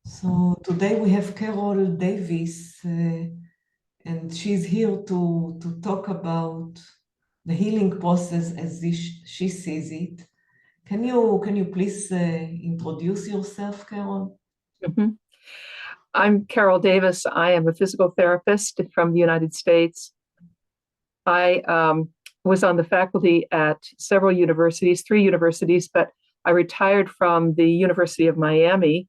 So today we have Carol Davis, and she's here to talk about the healing process as she sees it. Can you please introduce yourself, Carol? Mhm. I'm Carol Davis. I am a physical therapist from the United States. I was on the faculty at several universities, three universities, but I retired from the University of Miami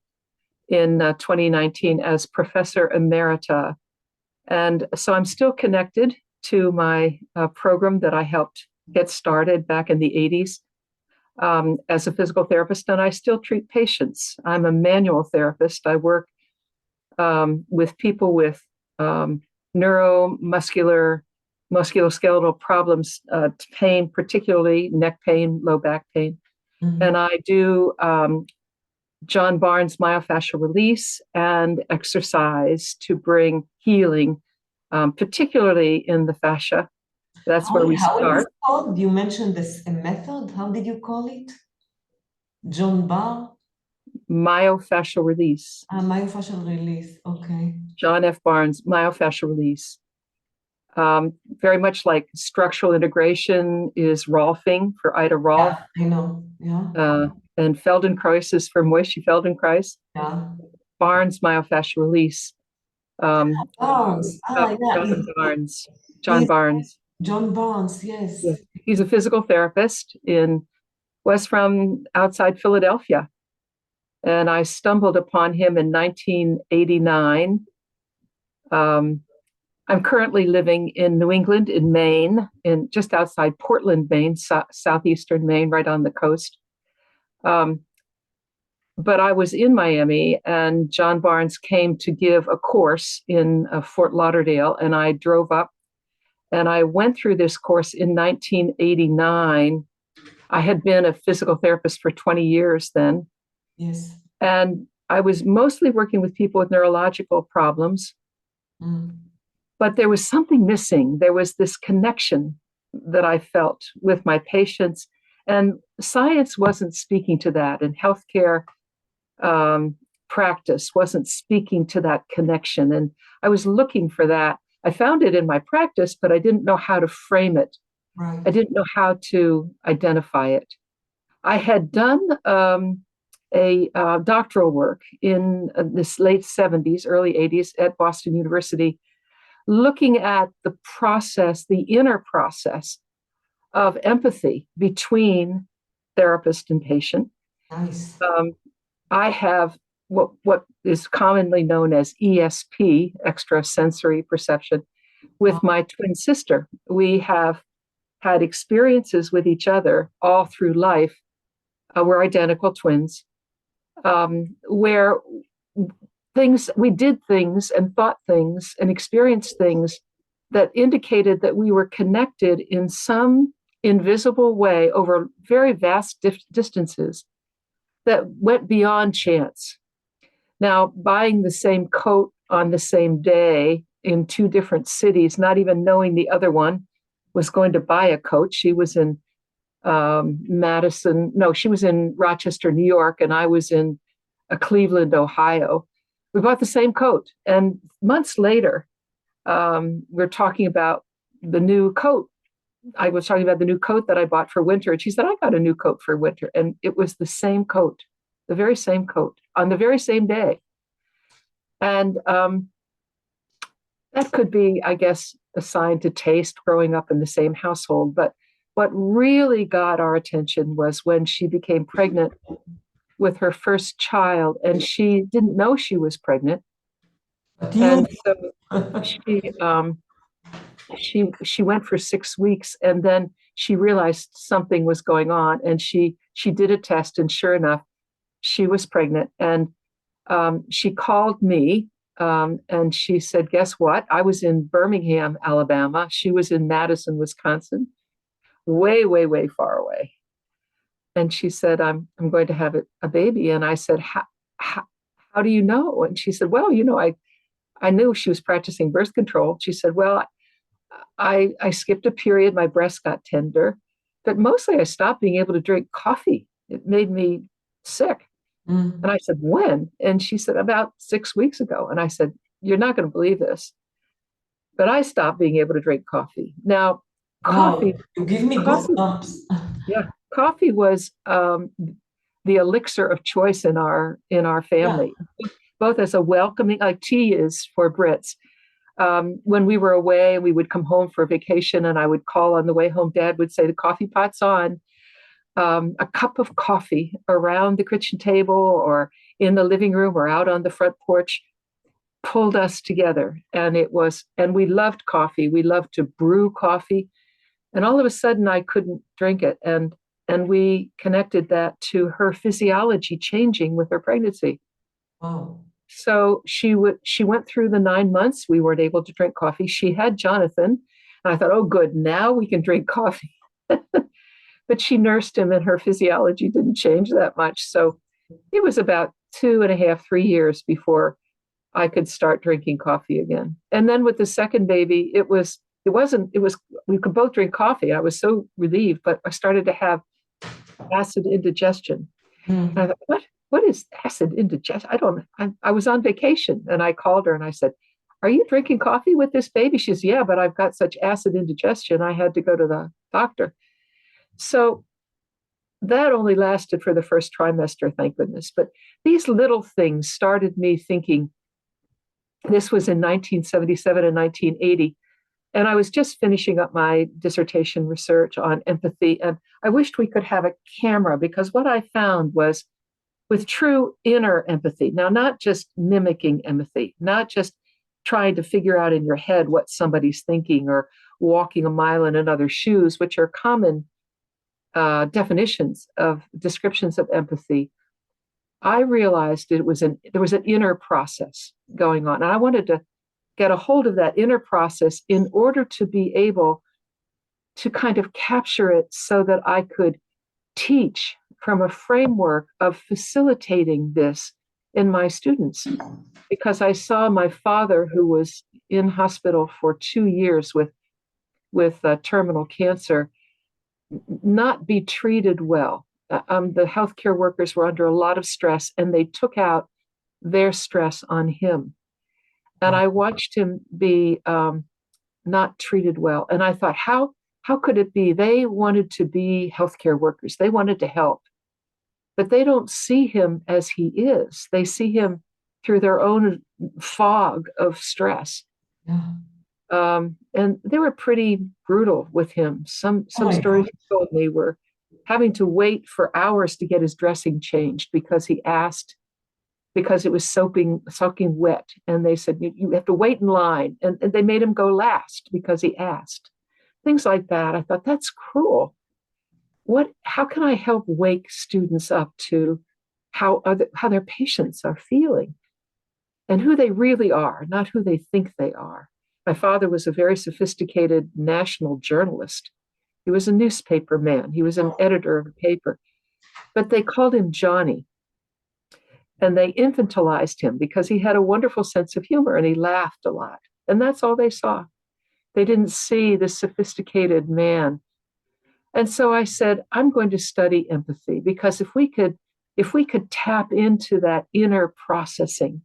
in 2019 as professor emerita. And so I'm still connected to my program that I helped get started back in the 80s as a physical therapist, and I still treat patients. I'm a manual therapist. I work with people with um, neuromuscular, musculoskeletal problems, pain, particularly neck pain, low back pain. Mhm. And I do John Barnes myofascial release and exercise to bring healing, particularly in the fascia. That's How, where we how it is start. called? You mentioned this a method. How did you call it? John Barr? Myofascial release. Myofascial release. Okay. John F. Barnes myofascial release. Very much like structural integration is Rolfing for Ida Rolf, Yeah, I know. Yeah, uh, and Feldenkrais is for Moishe Feldenkrais. yeah. Barnes myofascial release. Barnes. Yeah. John Barnes. John He's Barnes. John Barnes. Yeah. Yes. He's a physical therapist was from outside Philadelphia. And I stumbled upon him in 1989. Um, I'm currently living in New England, in Maine, in just outside Portland, Maine, southeastern Maine, right on the coast. Um, but I was in Miami, and John Barnes came to give a course in Fort Lauderdale, and I drove up and I went through this course in 1989. I had been a physical therapist for 20 years then, Yes. and I was mostly working with people with neurological problems, Mm. but there was something missing. There was this connection that I felt with my patients, and science wasn't speaking to that, and healthcare um, practice wasn't speaking to that connection. And I was looking for that. I found it in my practice, but I didn't know how to frame it. I Right. didn't know how to identify it. I had done a doctoral work in this late 70s, early 80s at Boston University, looking at the process, the inner process of empathy between therapist and patient. Nice. Um, I have what is commonly known as ESP, extrasensory perception, Wow. with my twin sister. We have had experiences with each other all through life. We're identical twins, where things we did things and thought things and experienced things that indicated that we were connected in some invisible way over very vast distances that went beyond chance. Now, buying the same coat on the same day in two different cities, not even knowing the other one was going to buy a coat. She was in Madison, no, she was in Rochester, New York, and I was in Cleveland, Ohio. We bought the same coat. And months later, we're talking about the new coat. I was talking about the new coat that I bought for winter. And she said, I got a new coat for winter. And it was the same coat, the very same coat on the very same day. And that could be, I guess, assigned to taste growing up in the same household. But what really got our attention was when she became pregnant with her first child, and she didn't know she was pregnant. But you, And so she she went for 6 weeks, and then she realized something was going on, and she did a test, and sure enough, she was pregnant. And she called me, and she said, guess what? I was in Birmingham, Alabama. She was in Madison, Wisconsin, way, way, way far away. And she said, I'm going to have a baby. And I said, how do you know? And she said, well, I knew she was practicing birth control. She said, well, I skipped a period. My breast got tender, but mostly I stopped being able to drink coffee. It made me sick. Mm. And I said, when? And she said, about 6 weeks ago. And I said, you're not going to believe this, but I stopped being able to drink coffee. Now, coffee, Wow, you give me coffee, goosebumps. yeah, coffee was the elixir of choice in our Yeah. family, both as a welcoming, like tea is for Brits. When we were away, we would come home for vacation, and I would call on the way home. Dad would say, "The coffee pot's on." A cup of coffee around the kitchen table, or in the living room, or out on the front porch, pulled us together. And we loved coffee. We loved to brew coffee. And all of a sudden, I couldn't drink it, and we connected that to her physiology changing with her pregnancy. Wow. So she went through the 9 months. We weren't able to drink coffee. She had Jonathan, and I thought, oh, good, now we can drink coffee. But she nursed him, and her physiology didn't change that much. So it was about 2.5, 3 years before I could start drinking coffee again. And then with the second baby, it was we could both drink coffee. I was so relieved, but I started to have acid indigestion. And I Mm. thought, what is acid indigestion? I was on vacation, and I called her and I said, are you drinking coffee with this baby? She says, yeah, but I've got such acid indigestion. I had to go to the doctor. So that only lasted for the first trimester, thank goodness. But these little things started me thinking. This was in 1977 and 1980. And I was just finishing up my dissertation research on empathy. And I wished we could have a camera, because what I found was, with true inner empathy, now, not just mimicking empathy, not just trying to figure out in your head what somebody's thinking, or walking a mile in another's shoes, which are common definitions of descriptions of empathy. I realized there was an inner process going on, and I wanted to get a hold of that inner process in order to be able to kind of capture it, so that I could teach from a framework of facilitating this in my students. Because I saw my father, who was in hospital for 2 years with terminal cancer, not be treated well. The healthcare workers were under a lot of stress, and they took out their stress on him. And Wow. I watched him be not treated well. And I thought, how could it be? They wanted to be healthcare workers. They wanted to help, but they don't see him as he is. They see him through their own fog of stress. Yeah. And they were pretty brutal with him. Oh Some my stories God. he told me were having to wait for hours to get his dressing changed, because it was soaking wet. And they said, you have to wait in line. And they made him go last because he asked. Things like that. I thought, that's cruel. How can I help wake students up to how their patients are feeling, and who they really are, not who they think they are? My father was a very sophisticated national journalist. He was a newspaper man. He was an editor of a paper, but they called him Johnny, and they infantilized him because he had a wonderful sense of humor and he laughed a lot. And that's all they saw. They didn't see the sophisticated man. And so I said, I'm going to study empathy, because if we could tap into that inner processing,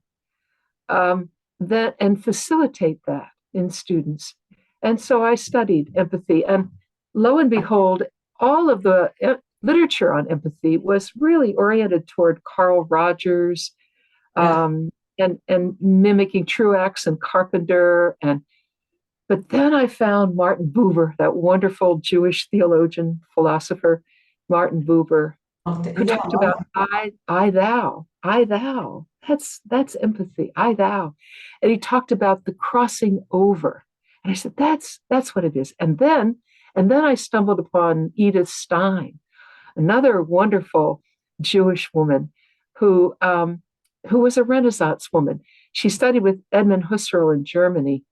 that and facilitate that in students. And so I studied empathy, and lo and behold, all of the literature on empathy was really oriented toward Carl Rogers, Yeah. and mimicking Truax and Carpenter. But then I found Martin Buber, that wonderful Jewish theologian, philosopher, Martin Buber, who Yeah. talked about I, thou. That's empathy, I, thou. And he talked about the crossing over. And I said, that's what it is. And then I stumbled upon Edith Stein, another wonderful Jewish woman who was a Renaissance woman. She studied with Edmund Husserl in Germany,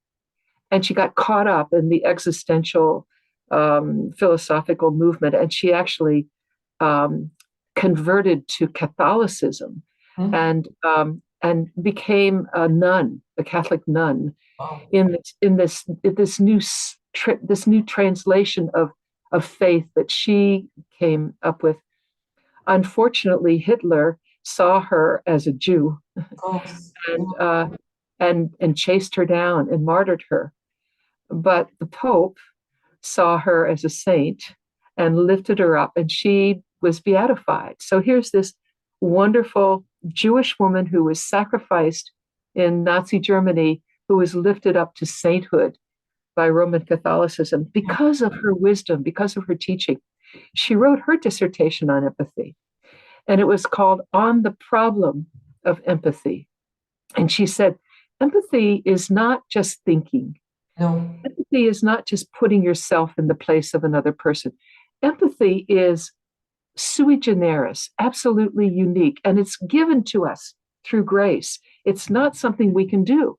and she got caught up in the existential philosophical movement, and she actually um, converted to Catholicism, Mm. and became a nun, a Catholic nun, Wow. this new translation of faith that she came up with. Unfortunately, Hitler saw her as a Jew Of course. and and chased her down and martyred her. But the Pope saw her as a saint and lifted her up, and she was beatified. So here's this wonderful Jewish woman who was sacrificed in Nazi Germany, who was lifted up to sainthood by Roman Catholicism because of her wisdom, because of her teaching. She wrote her dissertation on empathy, and it was called On the Problem of Empathy. And she said, empathy is not just thinking. No. Empathy is not just putting yourself in the place of another person. Empathy is sui generis, absolutely unique, and it's given to us through grace. It's not something we can do.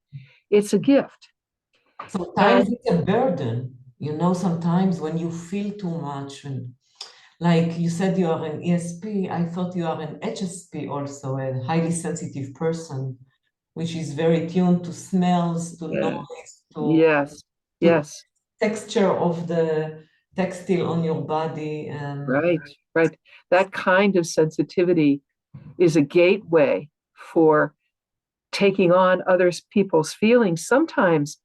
It's a gift. Sometimes it's a burden. Sometimes when you feel too much, and like you said, you are an ESP, I thought you are an HSP also, a highly sensitive person, which is very tuned to smells, to noise, to texture of the textile on your body. Right. That kind of sensitivity is a gateway for taking on other people's feelings, sometimes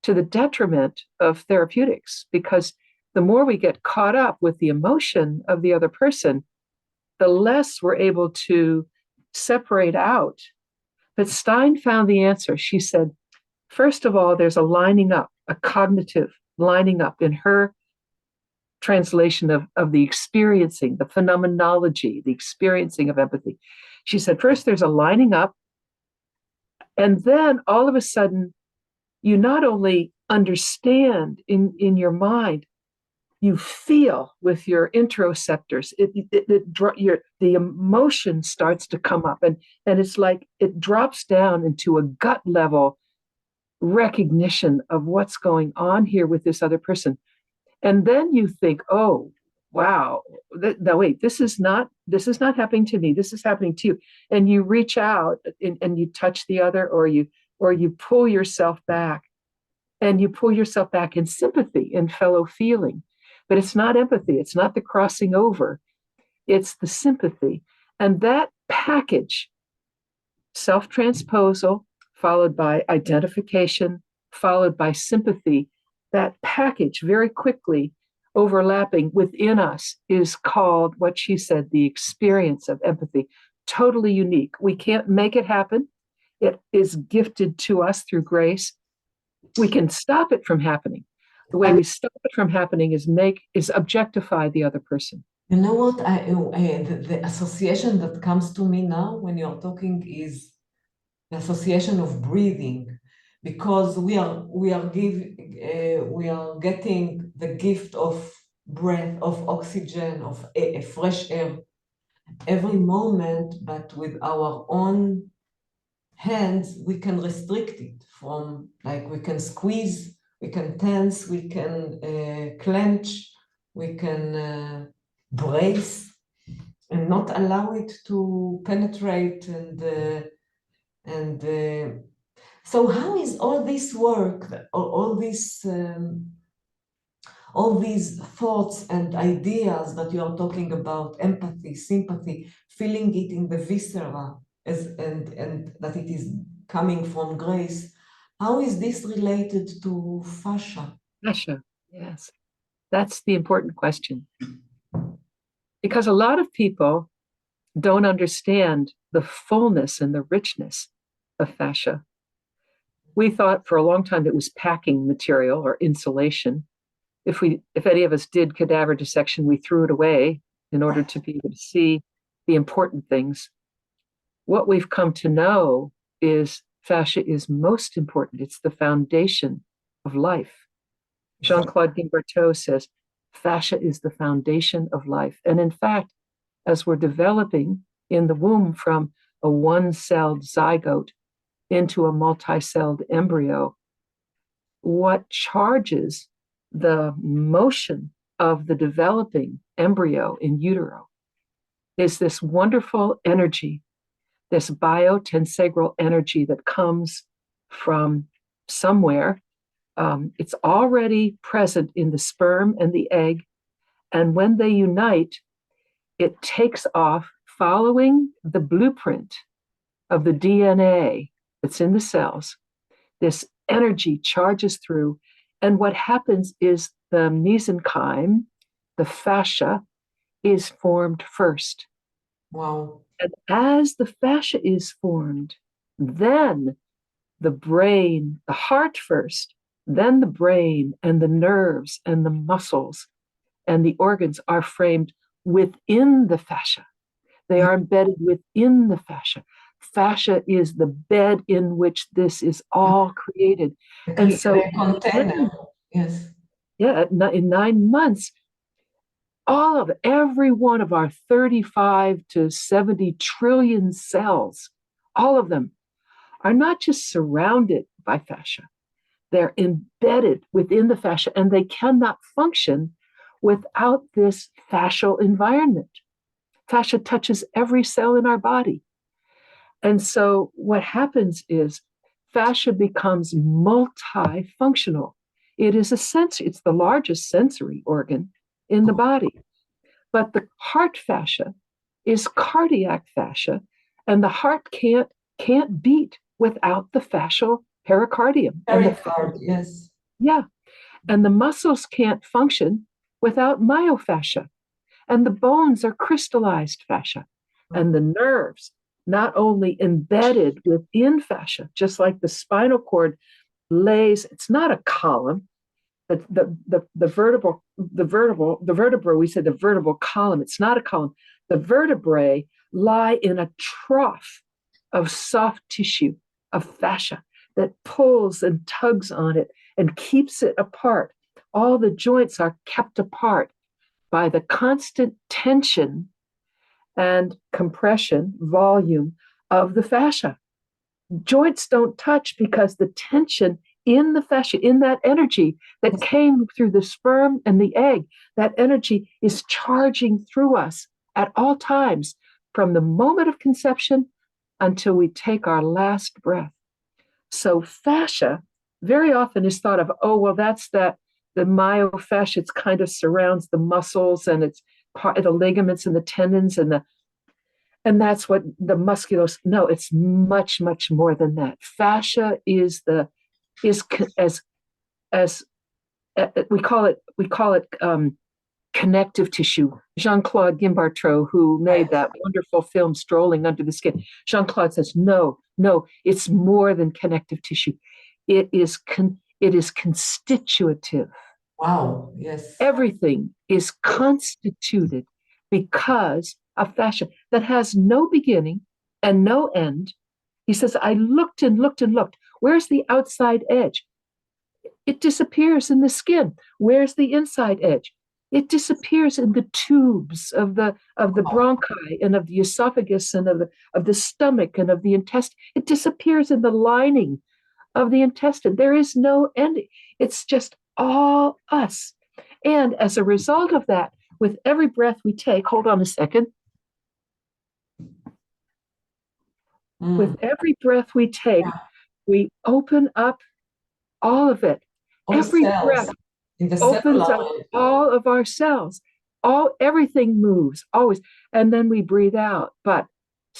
to the detriment of therapeutics, because the more we get caught up with the emotion of the other person, the less we're able to separate out. But Stein found the answer. She said, first of all, there's a lining up, a cognitive lining up in her translation of the experiencing, the phenomenology, the experiencing of empathy. She said, first, there's a lining up. And then all of a sudden, you not only understand in your mind, you feel with your interoceptors. The emotion starts to come up, and it's like it drops down into a gut level recognition of what's going on here with this other person. And then you think, oh, wow, wait, this is not happening to me. This is happening to you. And you reach out and you touch the other, or you pull yourself back, and you pull yourself back in sympathy and fellow feeling. But it's not empathy. It's not the crossing over. It's the sympathy. And that package, self-transposal, followed by identification, followed by sympathy, that package very quickly overlapping within us is called, what she said, the experience of empathy. Totally unique. We can't make it happen. It is gifted to us through grace. We can stop it from happening. The way we stop it from happening is objectify the other person. You know what? The association that comes to me now when you're talking is the association of breathing, because we are getting the gift of breath, of oxygen, of fresh air every moment, but with our own hands we can restrict it from, like, we can squeeze, we can tense, we can clench, we can brace, and not allow it to penetrate. And so how is all this work, all these thoughts and ideas that you are talking about, empathy, sympathy, feeling it in the viscera, and that it is coming from grace, how is this related to fascia? Fascia, yes. That's the important question. Because a lot of people don't understand the fullness and the richness of fascia. We thought for a long time it was packing material or insulation. If any of us did cadaver dissection, we threw it away in order to be able to see the important things. What we've come to know is fascia is most important. It's the foundation of life. Jean-Claude Guimberteau says, fascia is the foundation of life. And in fact, as we're developing in the womb from a one-celled zygote into a multi-celled embryo, what charges the motion of the developing embryo in utero is this wonderful energy, this biotensegral energy that comes from somewhere. It's already present in the sperm and the egg. And when they unite, it takes off following the blueprint of the DNA that's in the cells, this energy charges through. And what happens is the mesenchyme, the fascia, is formed first. Wow. And as the fascia is formed, then the brain, the heart first, then the brain and the nerves and the muscles and the organs are framed within the fascia. They are embedded within the fascia. Fascia is the bed in which this is all created. And so, container. Yes. Yeah, in 9 months, every one of our 35 to 70 trillion cells, all of them are not just surrounded by fascia, they're embedded within the fascia, and they cannot function without this fascial environment. Fascia touches every cell in our body. And so what happens is fascia becomes multifunctional. It is it's the largest sensory organ in the body. But the heart fascia is cardiac fascia, and the heart can't beat without the fascial pericardium. Yes. Yeah. And the muscles can't function without myofascia. And the bones are crystallized fascia. And the nerves, not only embedded within fascia, just like the spinal cord lays, it's not a column. The vertebra, we said the vertebral column, it's not a column. The vertebrae lie in a trough of soft tissue, of fascia, that pulls and tugs on it and keeps it apart. All the joints are kept apart by the constant tension and compression, volume of the fascia. Joints don't touch because the tension in the fascia, in that energy that came through the sperm and the egg, that energy is charging through us at all times, from the moment of conception until we take our last breath. So fascia very often is thought of, oh, well, that's the myofascia. It kind of surrounds the muscles, and it's part of the ligaments and the tendons and that's what the musculos. No, it's much, much more than that. Fascia is as we call it connective tissue. Jean-Claude Guimbarteau, who made that wonderful film Strolling Under the Skin, Jean-Claude says, no, it's more than connective tissue. It is constitutive. Wow, yes. Everything is constituted because of fascia that has no beginning and no end. He says, I looked and looked and looked. Where's the outside edge? It disappears in the skin. Where's the inside edge? It disappears in the tubes of the bronchi and of the esophagus and of the stomach and of the intestine. It disappears in the lining of the intestine. There is no ending. It's just all us. And as a result of that, with every breath we take, hold on a second. With every breath we take, we open up all of it. Every breath opens up all of our cells. Everything moves, always. And then we breathe out. But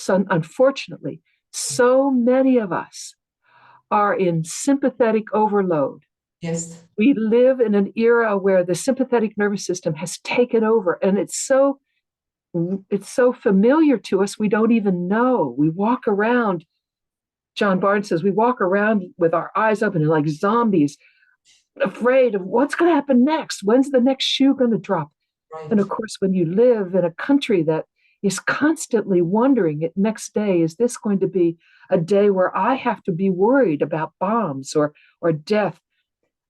unfortunately, so many of us are in sympathetic overload. Yes. We live in an era where the sympathetic nervous system has taken over, and it's so familiar to us, we don't even know. We walk around, John Barnes says, we walk around with our eyes open like zombies, afraid of what's going to happen next. When's the next shoe going to drop? Right. And of course, when you live in a country that is constantly wondering next day, is this going to be a day where I have to be worried about bombs or death?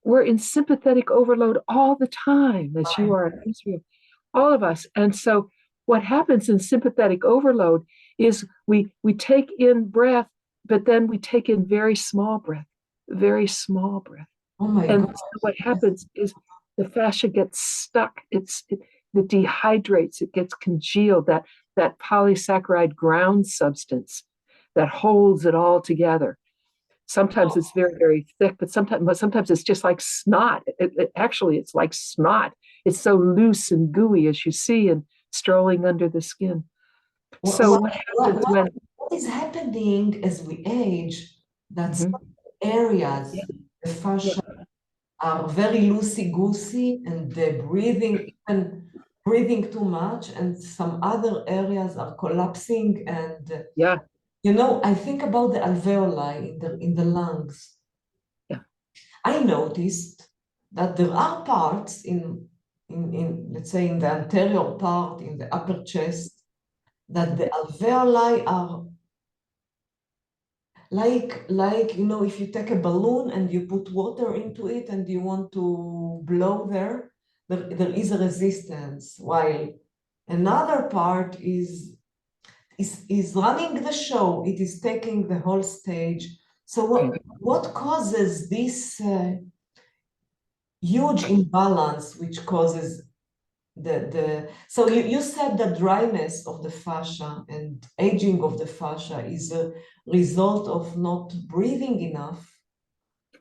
We're in sympathetic overload all the time, as you are in Israel, all of us. And so what happens in sympathetic overload is we take in breath, but then we take in very small breath. Oh my and God. So what happens is the fascia gets stuck. It dehydrates. It gets congealed. That polysaccharide ground substance that holds it all together. Sometimes it's very, very thick, but sometimes it's just like snot. Actually, it's like snot. It's so loose and gooey, as you see in Strolling Under the Skin. So what happens when what is happening as we age, that Mhm. some areas, Yeah, the yeah, fascia, are very loosey-goosey and they're breathing, and breathing too much, and some other areas are collapsing. And yeah, I think about the alveoli in the lungs. yeah. I noticed that there are parts in let's say in the anterior part, in the upper chest, that the alveoli are like if you take a balloon and you put water into it and you want to blow there is a resistance, while another part is running the show. It is taking the whole stage. So what causes this huge imbalance, which causes so you said that dryness of the fascia and aging of the fascia is a result of not breathing enough.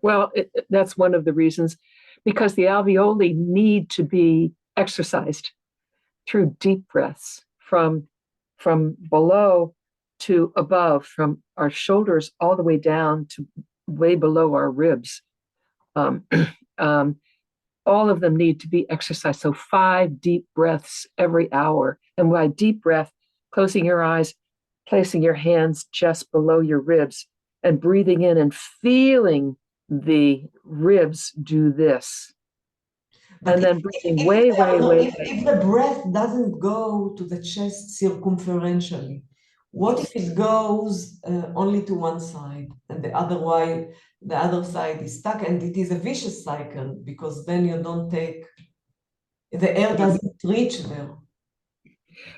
Well, that's one of the reasons, because the alveoli need to be exercised through deep breaths from below to above, from our shoulders all the way down to way below our ribs. Um, um, all of them need to be exercised. So 5 deep breaths every hour. And by deep breath, closing your eyes, placing your hands just below your ribs, and breathing in and feeling the ribs do this. But And then breathing way, way, way. if the breath doesn't go to the chest circumferentially, what if it goes only to one side and the other side is stuck, and it is a vicious cycle because then you don't take, the air doesn't reach there.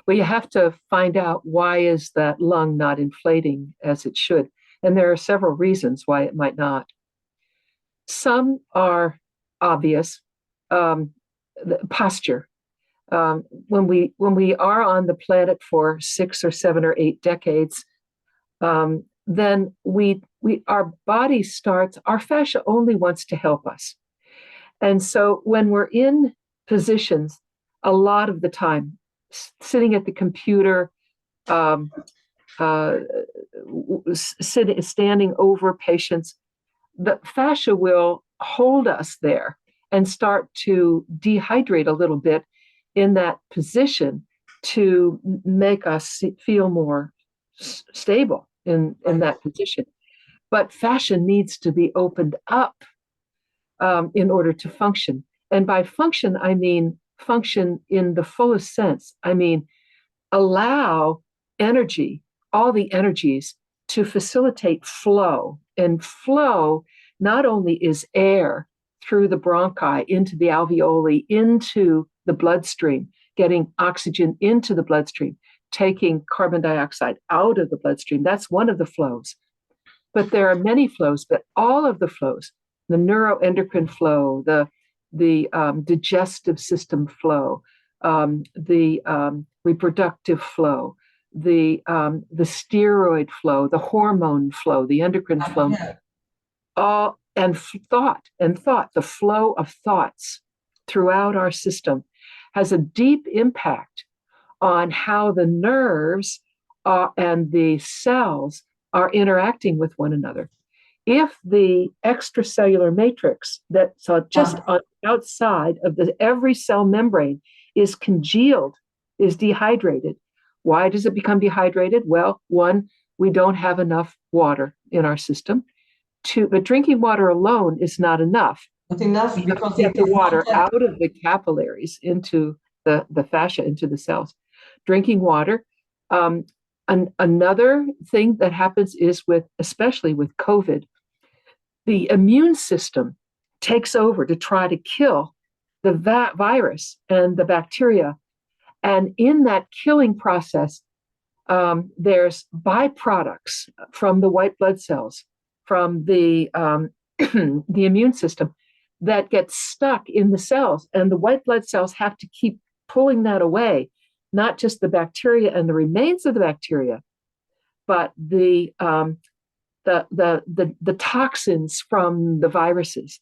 Well, you have to find out, why is that lung not inflating as it should? And there are several reasons why it might not. Some are obvious. The posture. When we are on the planet for 6 or 7 or 8 decades, then our body starts, our fascia only wants to help us. And so when we're in positions, a lot of the time, sitting at the computer, um, uh, standing over patients, the fascia will hold us there and start to dehydrate a little bit in that position to make us feel more stable in that position. But fascia needs to be opened up in order to function. And by function, I mean function in the fullest sense. I mean, allow energy, all the energies, to facilitate flow. And flow not only is air through the bronchi into the alveoli, into the bloodstream, getting oxygen into the bloodstream, taking carbon dioxide out of the bloodstream. That's one of the flows. But there are many flows, but all of the flows, the neuroendocrine flow, the digestive system flow, the reproductive flow, the steroid flow, the hormone flow, the endocrine flow, all and thought, the flow of thoughts throughout our system has a deep impact on how the nerves and the cells are interacting with one another. If the extracellular matrix that's just on the outside of every cell membrane is congealed, is dehydrated, why does it become dehydrated? Well, one, we don't have enough water in our system. Two, but drinking water alone is not enough. Not enough You because get the water out of the capillaries into the fascia, into the cells. Drinking water. Another thing that happens is especially with COVID, the immune system takes over to try to kill the virus and the bacteria. And in that killing process, there's byproducts from the white blood cells, from the the immune system, that gets stuck in the cells, and the white blood cells have to keep pulling that away, not just the bacteria and the remains of the bacteria, but the toxins from the viruses.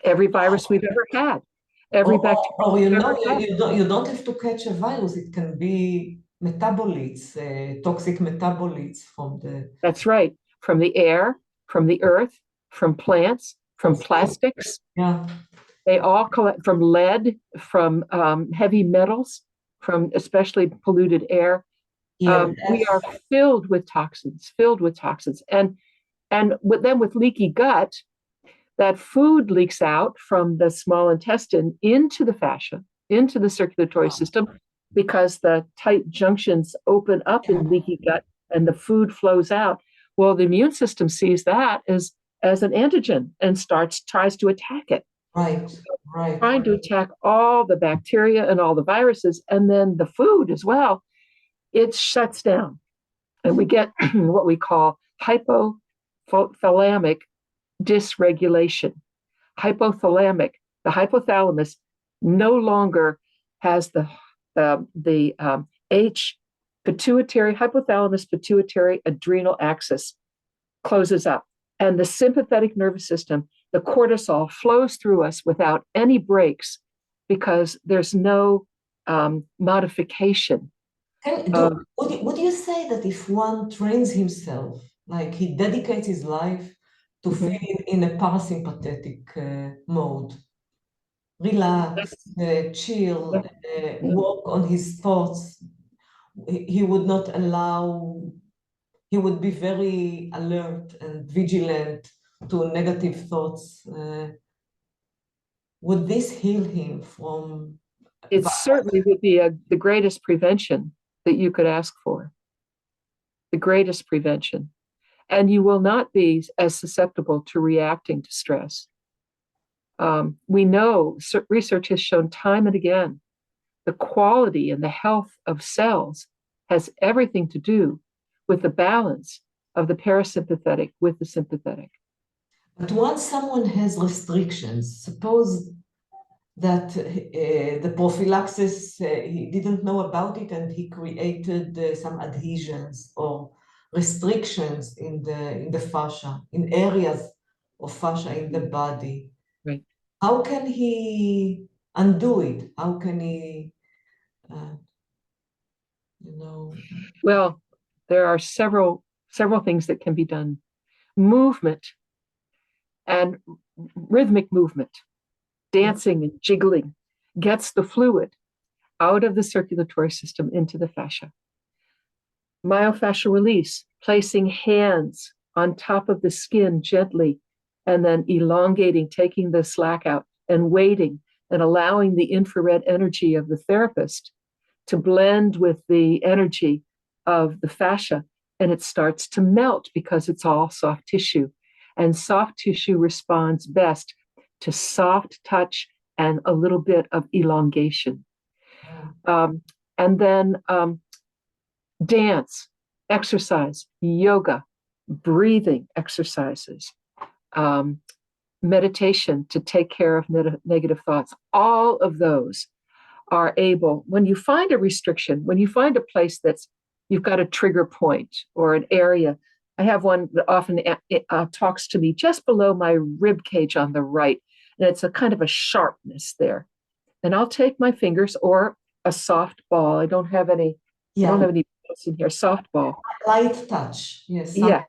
Every virus we've ever had, every bacteria we've ever had. You don't have to catch a virus. It can be metabolites, toxic metabolites from the. That's right. From the air, from the earth, from plants, from plastics. Yeah. They all collect from lead, from heavy metals, from especially polluted air. We are filled with toxins, and with leaky gut, that food leaks out from the small intestine into the fascia, into the circulatory system, because the tight junctions open up in leaky gut and the food flows out. Well, the immune system sees that as an antigen and tries to attack it. Right. Trying to attack all the bacteria and all the viruses, and then the food as well. It shuts down, and we get what we call hypothalamic dysregulation. The hypothalamus no longer has the hypothalamus pituitary adrenal axis closes up, and the sympathetic nervous system, the cortisol, flows through us without any breaks because there's no modification. Would you say that if one trains himself, like he dedicates his life to feel in a parasympathetic mode, relax, chill, work on his thoughts, he would not allow, he would be very alert and vigilant to negative thoughts. Would this heal him from? It certainly would be the greatest prevention that you could ask for. The greatest prevention. And you will not be as susceptible to reacting to stress. We know, research has shown time and again, the quality and the health of cells has everything to do with the balance of the parasympathetic with the sympathetic. But once someone has restrictions, suppose that the prophylaxis, he didn't know about it and he created some adhesions or restrictions in the fascia, in areas of fascia in the body. Right. How can he undo it? How can he, Well, there are several things that can be done. Movement and rhythmic movement, dancing and jiggling, gets the fluid out of the circulatory system into the fascia. Myofascial release, placing hands on top of the skin gently and then elongating, taking the slack out and waiting and allowing the infrared energy of the therapist to blend with the energy of the fascia, and it starts to melt because it's all soft tissue. And soft tissue responds best to soft touch and a little bit of elongation. And then dance, exercise, yoga, breathing exercises, meditation to take care of negative thoughts. All of those are able, when you find a restriction, when you find a place that's, you've got a trigger point or an area. I have one that often talks to me just below my rib cage on the right, and it's a kind of a sharpness there. And I'll take my fingers or a soft ball. I don't have any balls in here. Soft ball. Light touch. Yes. Yeah.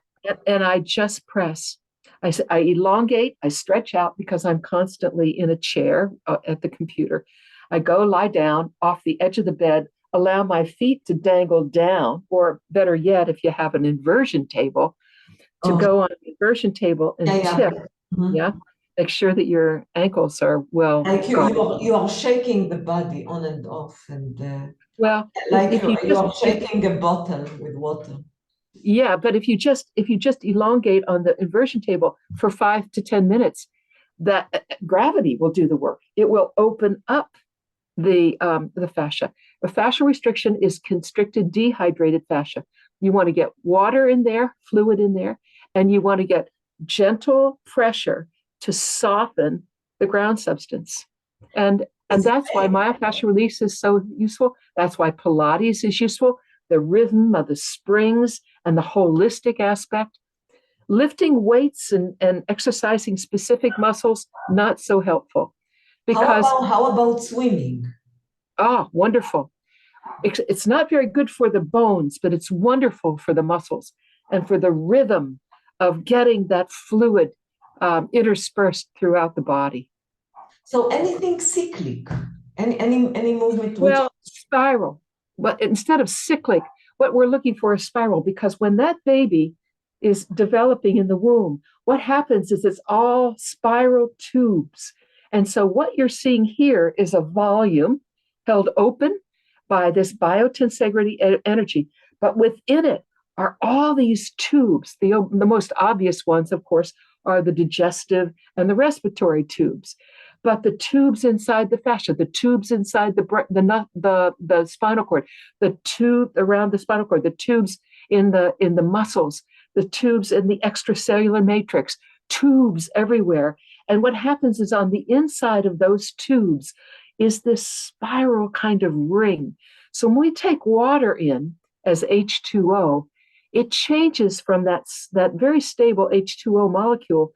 And I just press. I elongate. I stretch out because I'm constantly in a chair at the computer. I go lie down off the edge of the bed, allow my feet to dangle down, or better yet, if you have an inversion table, to go on the inversion table and tip. Yeah. Make sure that your ankles are well. Like you are shaking the body on and off, and well, like you are shaking a bottle with water. Yeah, but if you just elongate on the inversion table for 5 to 10 minutes, that gravity will do the work. It will open up the fascia. A fascial restriction is constricted, dehydrated fascia. You want to get water in there, fluid in there, and you want to get gentle pressure to soften the ground substance. And that's why myofascial release is so useful. That's why Pilates is useful. The rhythm of the springs and the holistic aspect. Lifting weights and exercising specific muscles, not so helpful. Because how about swimming? wonderful. It's not very good for the bones, but it's wonderful for the muscles and for the rhythm of getting that fluid interspersed throughout the body. So anything cyclic, any movement which Well, spiral, but instead of cyclic, what we're looking for is spiral, because when that baby is developing in the womb, what happens is it's all spiral tubes. And so what you're seeing here is a volume held open by this biotensegrity energy, but within it are all these tubes. The most obvious ones, of course, are the digestive and the respiratory tubes. But the tubes inside the fascia, the tubes inside the spinal cord, the tube around the spinal cord, the tubes in the muscles, the tubes in the extracellular matrix, tubes everywhere. And what happens is on the inside of those tubes is this spiral kind of ring. So when we take water in as H2O, it changes from that very stable H2O molecule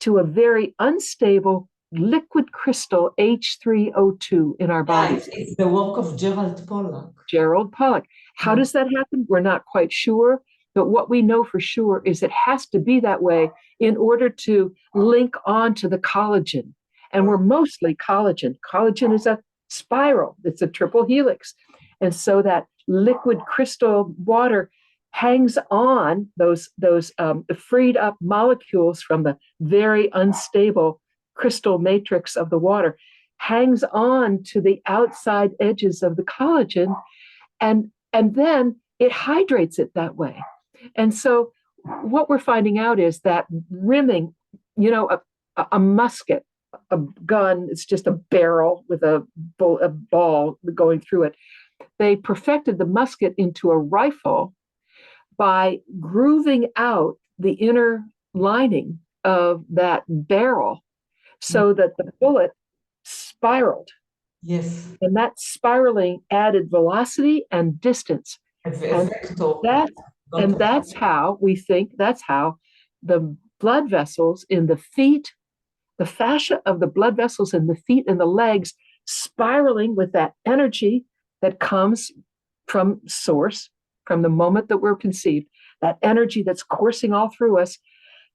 to a very unstable liquid crystal H3O2 in our bodies. It's the work of Gerald Pollack. Gerald Pollack. How does that happen? We're not quite sure. But what we know for sure is it has to be that way in order to link on to the collagen. And we're mostly collagen. Collagen is a spiral, it's a triple helix. And so that liquid crystal water hangs on those freed up molecules from the very unstable crystal matrix of the water, hangs on to the outside edges of the collagen, and then it hydrates it that way. And so what we're finding out is that rimming, a musket, a gun, it's just a barrel with a ball going through it. They perfected the musket into a rifle by grooving out the inner lining of that barrel so that the bullet spiraled. Yes. And that spiraling added velocity and distance. And that's how we think, that's how the blood vessels in the feet, the fascia of the blood vessels in the feet and the legs spiraling with that energy that comes from source, from the moment that we're conceived, that energy that's coursing all through us,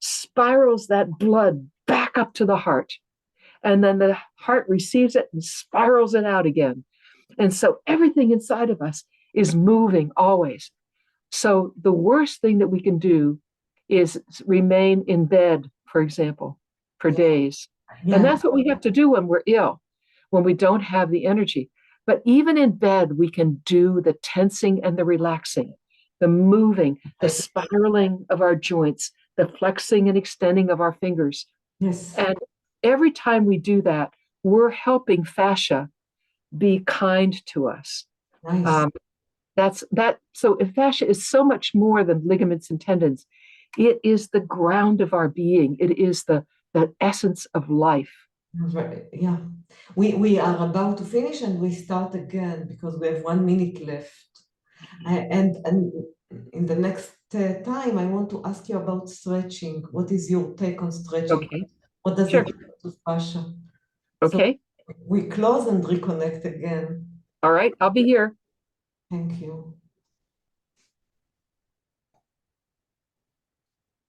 spirals that blood back up to the heart. And then the heart receives it and spirals it out again. And so everything inside of us is moving always. So the worst thing that we can do is remain in bed, for example, for days. Yeah. And that's what we have to do when we're ill, when we don't have the energy. But even in bed, we can do the tensing and the relaxing, the moving, the spiraling of our joints, the flexing and extending of our fingers. Yes. And every time we do that, we're helping fascia be kind to us. Nice. So if fascia is so much more than ligaments and tendons. It is the ground of our being. It is the essence of life. Yeah. We are about to finish and we start again because we have 1 minute left. And in the next time, I want to ask you about stretching. What is your take on stretching? Okay. What does it do to fascia? Okay. So we close and reconnect again. All right. I'll be here. Thank you.